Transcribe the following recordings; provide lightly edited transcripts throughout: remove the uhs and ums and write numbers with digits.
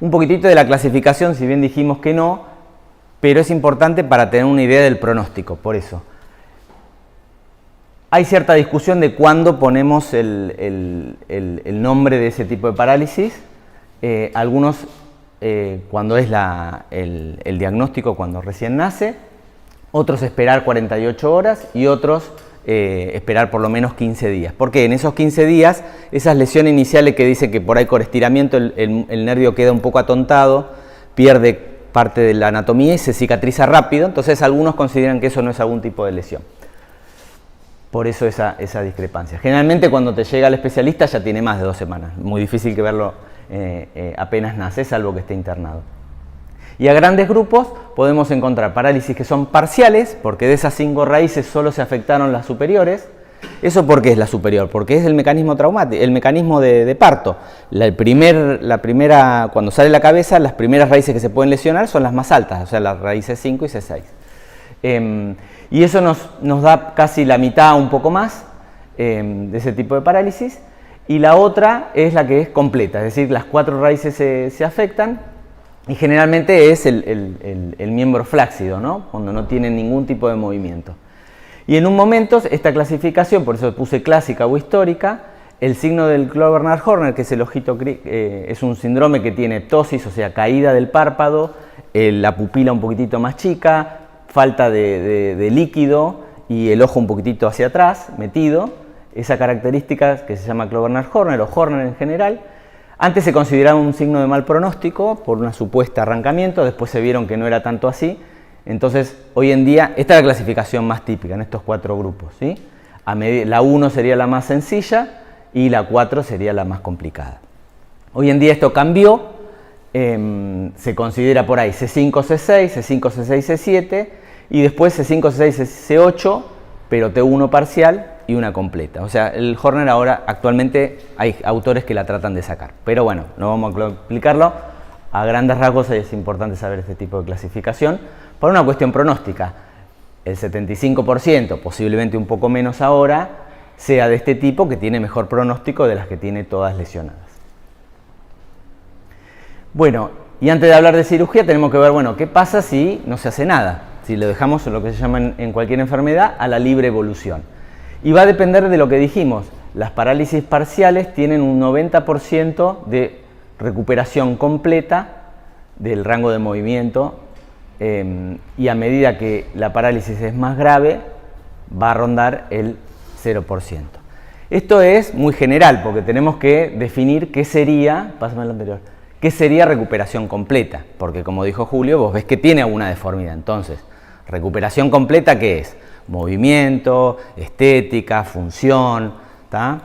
Un poquitito de la clasificación, si bien dijimos que no, pero es importante para tener una idea del pronóstico, por eso. Hay cierta discusión de cuándo ponemos el nombre de ese tipo de parálisis. Algunos cuando es el diagnóstico, cuando recién nace, otros esperar 48 horas y otros esperar por lo menos 15 días. Porque en esos 15 días, esas lesiones iniciales que dicen que por ahí con estiramiento el nervio queda un poco atontado, pierde parte de la anatomía y se cicatriza rápido, entonces algunos consideran que eso no es algún tipo de lesión. Por eso esa discrepancia. Generalmente cuando te llega el especialista ya tiene más de 2 semanas, muy difícil que verlo apenas nace, salvo que esté internado. Y a grandes grupos podemos encontrar parálisis que son parciales, porque de esas 5 raíces solo se afectaron las superiores. ¿Eso por qué es la superior? Porque es el mecanismo traumático, el mecanismo de parto. La primera, cuando sale la cabeza, las primeras raíces que se pueden lesionar son las más altas, o sea, las raíces 5 y C6. Y eso nos da casi la mitad, un poco más, de ese tipo de parálisis. Y la otra es la que es completa, es decir, las 4 raíces se afectan y generalmente es el miembro flácido, ¿no? Cuando no tiene ningún tipo de movimiento. Y en un momento, esta clasificación, por eso puse clásica o histórica, el signo del Claude-Bernard-Horner, que es el ojito, es un síndrome que tiene ptosis, o sea, caída del párpado, la pupila un poquitito más chica, falta de líquido y el ojo un poquitito hacia atrás, metido. Esa característica que se llama Claude-Bernard-Horner o Horner en general. Antes se consideraba un signo de mal pronóstico por una supuesta arrancamiento, después se vieron que no era tanto así. Entonces, hoy en día, esta es la clasificación más típica en estos 4 grupos, ¿sí? La 1 sería la más sencilla y la 4 sería la más complicada. Hoy en día esto cambió, se considera por ahí C5, C6, C5, C6, C7 y después C5, C6, C8, pero T1 parcial y una completa. O sea, el Horner ahora actualmente hay autores que la tratan de sacar. Pero bueno, no vamos a explicarlo. A grandes rasgos es importante saber este tipo de clasificación por una cuestión pronóstica. El 75%, posiblemente un poco menos ahora, sea de este tipo que tiene mejor pronóstico de las que tiene todas lesionadas. Bueno, y antes de hablar de cirugía tenemos que ver, bueno, ¿qué pasa si no se hace nada? Si lo dejamos en lo que se llama en cualquier enfermedad a la libre evolución. Y va a depender de lo que dijimos. Las parálisis parciales tienen un 90% de recuperación completa del rango de movimiento y a medida que la parálisis es más grave va a rondar el 0%. Esto es muy general porque tenemos que definir qué sería, pásame al anterior, qué sería recuperación completa, porque como dijo Julio, vos ves que tiene alguna deformidad. Entonces, recuperación completa, ¿qué es? Movimiento, estética, función, ¿tá?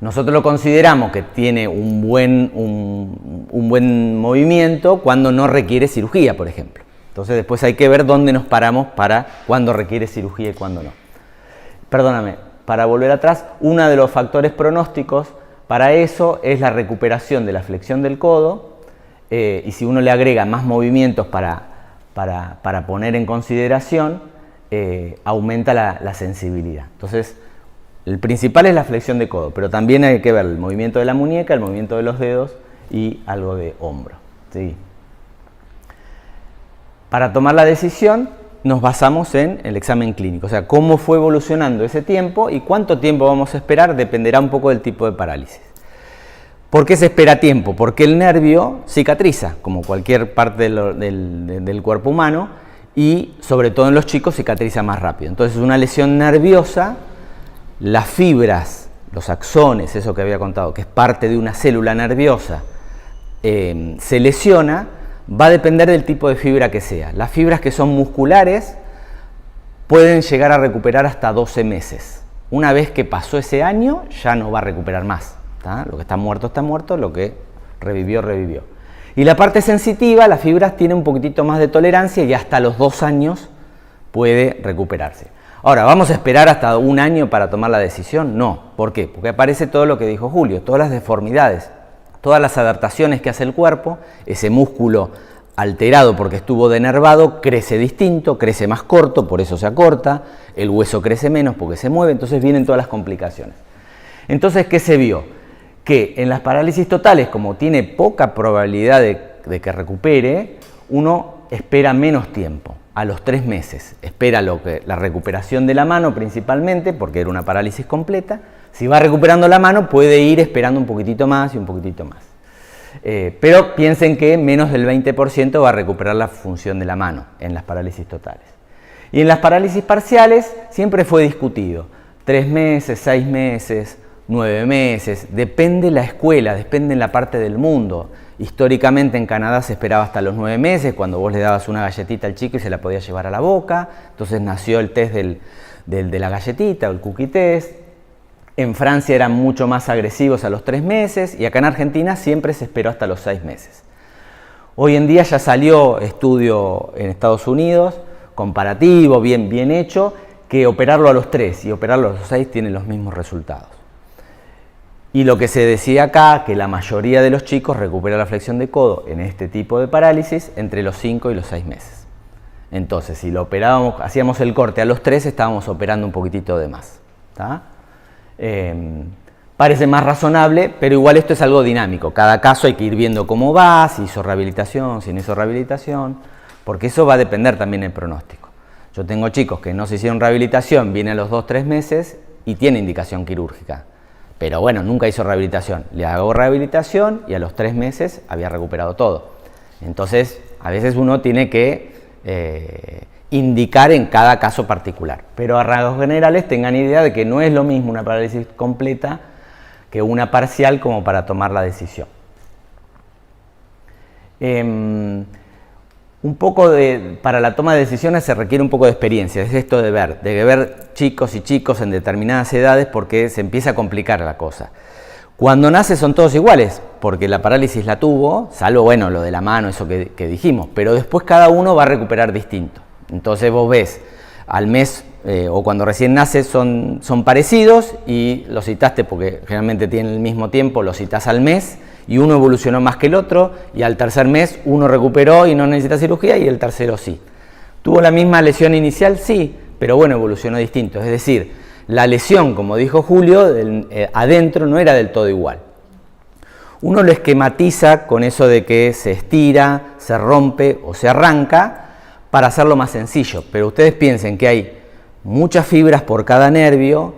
Nosotros lo consideramos que tiene un buen movimiento cuando no requiere cirugía, por ejemplo. Entonces después hay que ver dónde nos paramos para cuándo requiere cirugía y cuándo no. Perdóname, para volver atrás, uno de los factores pronósticos para eso es la recuperación de la flexión del codo y si uno le agrega más movimientos para poner en consideración, aumenta la sensibilidad. Entonces, el principal es la flexión de codo, pero también hay que ver el movimiento de la muñeca, el movimiento de los dedos y algo de hombro, ¿sí? Para tomar la decisión nos basamos en el examen clínico, o sea, cómo fue evolucionando ese tiempo y cuánto tiempo vamos a esperar dependerá un poco del tipo de parálisis. ¿Por qué se espera tiempo? Porque el nervio cicatriza, como cualquier parte del cuerpo humano, y sobre todo en los chicos cicatriza más rápido. Entonces una lesión nerviosa, las fibras, los axones, eso que había contado, que es parte de una célula nerviosa, se lesiona, va a depender del tipo de fibra que sea. Las fibras que son musculares pueden llegar a recuperar hasta 12 meses. Una vez que pasó ese año ya no va a recuperar más, ¿tá? Lo que está muerto, lo que revivió, revivió. Y la parte sensitiva, las fibras tienen un poquitito más de tolerancia y hasta los 2 años puede recuperarse. Ahora, ¿vamos a esperar hasta 1 año para tomar la decisión? No. ¿Por qué? Porque aparece todo lo que dijo Julio, todas las deformidades, todas las adaptaciones que hace el cuerpo, ese músculo alterado porque estuvo denervado, crece distinto, crece más corto, por eso se acorta, el hueso crece menos porque se mueve, entonces vienen todas las complicaciones. Entonces, ¿qué se vio? que en las parálisis totales, como tiene poca probabilidad de que recupere, uno espera menos tiempo, a los 3 meses. Espera la recuperación de la mano principalmente, porque era una parálisis completa. Si va recuperando la mano, puede ir esperando un poquitito más y un poquitito más. Pero piensen que menos del 20% va a recuperar la función de la mano en las parálisis totales. Y en las parálisis parciales siempre fue discutido. 3 meses, 6 meses, 9 meses, depende la escuela, depende en la parte del mundo. Históricamente en Canadá se esperaba hasta los 9 meses, cuando vos le dabas una galletita al chico y se la podía llevar a la boca. Entonces nació el test de la galletita o el cookie test. En Francia eran mucho más agresivos a los 3 meses y acá en Argentina siempre se esperó hasta los 6 meses. Hoy en día ya salió estudio en Estados Unidos, comparativo, bien hecho, que operarlo a los 3 y operarlo a los 6 tienen los mismos resultados. Y lo que se decía acá, que la mayoría de los chicos recupera la flexión de codo en este tipo de parálisis entre los 5 y los 6 meses. Entonces, si lo operábamos, hacíamos el corte a los 3, estábamos operando un poquitito de más. ¿Tá? Parece más razonable, pero igual esto es algo dinámico. Cada caso hay que ir viendo cómo va, si hizo rehabilitación, si no hizo rehabilitación, porque eso va a depender también del pronóstico. Yo tengo chicos que no se hicieron rehabilitación, vienen a los 2-3 meses y tiene indicación quirúrgica. Pero bueno, nunca hizo rehabilitación. Le hago rehabilitación y a los 3 meses había recuperado todo. Entonces, a veces uno tiene que indicar en cada caso particular. Pero a rasgos generales tengan idea de que no es lo mismo una parálisis completa que una parcial como para tomar la decisión. Para la toma de decisiones se requiere un poco de experiencia, es esto de ver chicos y chicos en determinadas edades porque se empieza a complicar la cosa. Cuando nace son todos iguales, porque la parálisis la tuvo, salvo bueno lo de la mano, eso que dijimos, pero después cada uno va a recuperar distinto. Entonces vos ves al mes o cuando recién nace son parecidos y los citaste porque generalmente tienen el mismo tiempo, los citás al mes y uno evolucionó más que el otro y al tercer mes uno recuperó y no necesita cirugía y el tercero sí. ¿Tuvo la misma lesión inicial? Sí, pero bueno, evolucionó distinto. Es decir, la lesión, como dijo Julio, adentro no era del todo igual. Uno lo esquematiza con eso de que se estira, se rompe o se arranca para hacerlo más sencillo, pero ustedes piensen que hay muchas fibras por cada nervio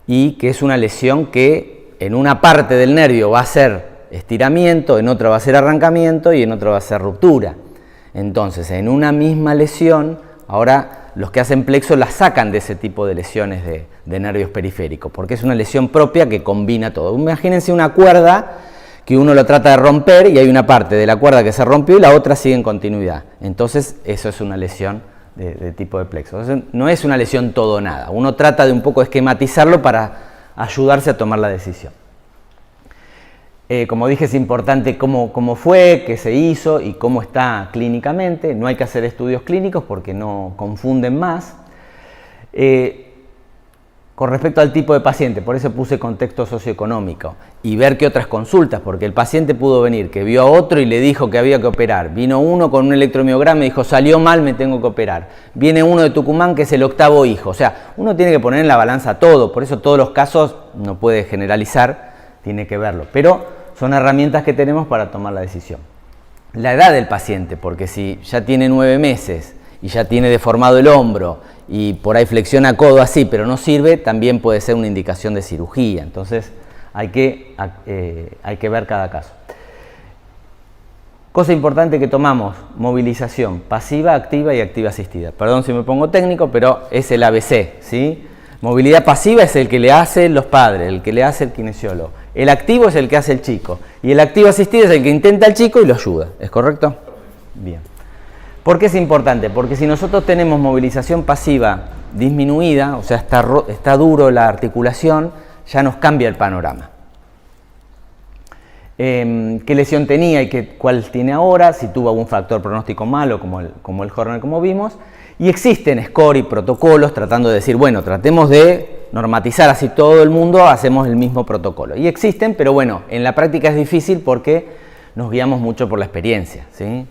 y que es una lesión que en una parte del nervio va a ser estiramiento, en otra va a ser arrancamiento y en otra va a ser ruptura. Entonces, en una misma lesión, ahora los que hacen plexo la sacan de ese tipo de lesiones de nervios periféricos, porque es una lesión propia que combina todo. Imagínense una cuerda que uno lo trata de romper y hay una parte de la cuerda que se rompió y la otra sigue en continuidad. Entonces, eso es una lesión de tipo de plexo. Entonces, no es una lesión todo o nada. Uno trata de un poco esquematizarlo para ayudarse a tomar la decisión. Como dije, es importante cómo fue, qué se hizo y cómo está clínicamente. No hay que hacer estudios clínicos porque no confunden más. Con respecto al tipo de paciente, por eso puse contexto socioeconómico y ver qué otras consultas, porque el paciente pudo venir, que vio a otro y le dijo que había que operar. Vino uno con un electromiograma y dijo, salió mal, me tengo que operar. Viene uno de Tucumán que es el 8º hijo. O sea, uno tiene que poner en la balanza todo, por eso todos los casos no puede generalizar, tiene que verlo. Pero son herramientas que tenemos para tomar la decisión. La edad del paciente, porque si ya tiene 9 meses y ya tiene deformado el hombro y por ahí flexiona codo así, pero no sirve, también puede ser una indicación de cirugía. Entonces hay que ver cada caso. Cosa importante que tomamos, movilización pasiva, activa y activa asistida. Perdón si me pongo técnico, pero es el ABC, ¿sí? Movilidad pasiva es el que le hacen los padres, el que le hace el kinesiólogo. El activo es el que hace el chico. Y el activo asistido es el que intenta el chico y lo ayuda. ¿Es correcto? Bien. ¿Por qué es importante? Porque si nosotros tenemos movilización pasiva disminuida, o sea, está duro la articulación, ya nos cambia el panorama. ¿Qué lesión tenía y cuál tiene ahora? Si tuvo algún factor pronóstico malo, como el Horner, como vimos. Y existen score y protocolos tratando de decir, bueno, tratemos de normatizar así todo el mundo, hacemos el mismo protocolo. Y existen, pero bueno, en la práctica es difícil porque nos guiamos mucho por la experiencia, ¿sí?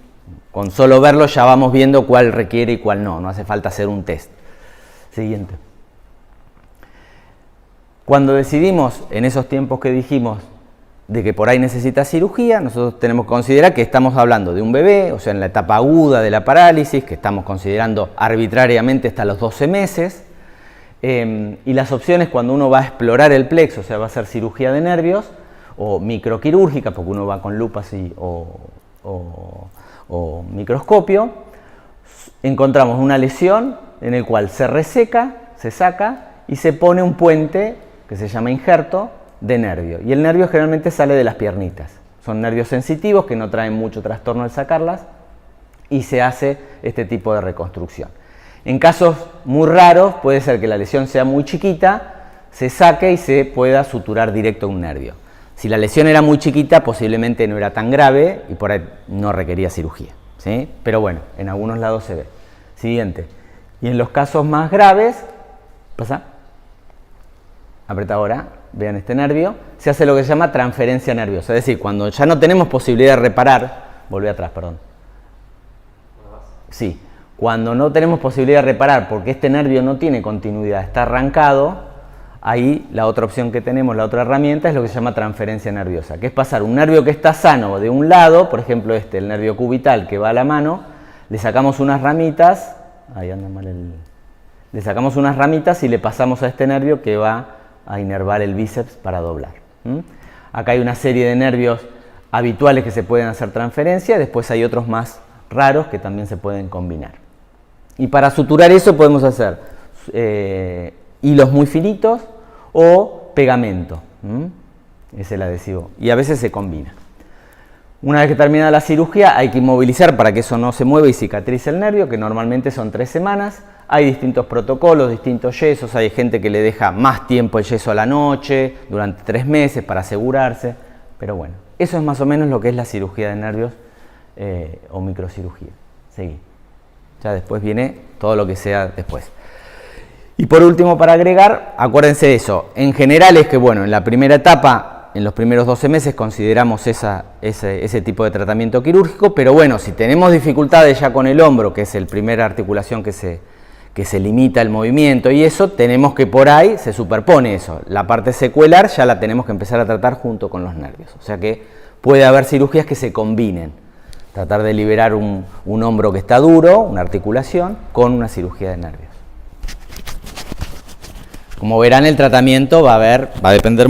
Con solo verlo ya vamos viendo cuál requiere y cuál no hace falta hacer un test. Siguiente. Cuando decidimos, en esos tiempos que dijimos, de que por ahí necesita cirugía, nosotros tenemos que considerar que estamos hablando de un bebé, o sea, en la etapa aguda de la parálisis, que estamos considerando arbitrariamente hasta los 12 meses, y las opciones cuando uno va a explorar el plexo, o sea, va a hacer cirugía de nervios, o microquirúrgica, porque uno va con lupas o microscopio, encontramos una lesión en el cual se reseca, se saca y se pone un puente que se llama injerto de nervio. Y el nervio generalmente sale de las piernitas. Son nervios sensitivos que no traen mucho trastorno al sacarlas y se hace este tipo de reconstrucción. En casos muy raros puede ser que la lesión sea muy chiquita, se saque y se pueda suturar directo a un nervio. Si la lesión era muy chiquita, posiblemente no era tan grave y por ahí no requería cirugía, ¿sí? Pero bueno, en algunos lados se ve. Siguiente. Y en los casos más graves, pasa, aprieta ahora, vean este nervio, se hace lo que se llama transferencia nerviosa. Es decir, cuando ya no tenemos posibilidad de reparar, volví atrás, perdón. Sí, cuando no tenemos posibilidad de reparar porque este nervio no tiene continuidad, está arrancado, ahí la otra opción que tenemos, la otra herramienta, es lo que se llama transferencia nerviosa, que es pasar un nervio que está sano de un lado, por ejemplo el nervio cubital que va a la mano, le sacamos unas ramitas, ahí anda mal le sacamos unas ramitas y le pasamos a este nervio que va a inervar el bíceps para doblar. Acá hay una serie de nervios habituales que se pueden hacer transferencia, después hay otros más raros que también se pueden combinar. Y para suturar eso podemos hacer hilos muy finitos o pegamento, es el adhesivo, y a veces se combina. Una vez que termina la cirugía hay que inmovilizar para que eso no se mueva y cicatrice el nervio, que normalmente son 3 semanas. Hay distintos protocolos, distintos yesos, hay gente que le deja más tiempo el yeso a la noche, durante 3 meses para asegurarse, pero bueno, eso es más o menos lo que es la cirugía de nervios o microcirugía. Seguí. Ya después viene todo lo que sea después. Y por último, para agregar, acuérdense de eso, en general es que bueno, en la primera etapa, en los primeros 12 meses consideramos ese tipo de tratamiento quirúrgico, pero bueno, si tenemos dificultades ya con el hombro, que es la primera articulación que se limita el movimiento y eso, tenemos que por ahí se superpone eso. La parte secuelar ya la tenemos que empezar a tratar junto con los nervios. O sea que puede haber cirugías que se combinen. Tratar de liberar un hombro que está duro, una articulación, con una cirugía de nervios. Como verán, el tratamiento va a depender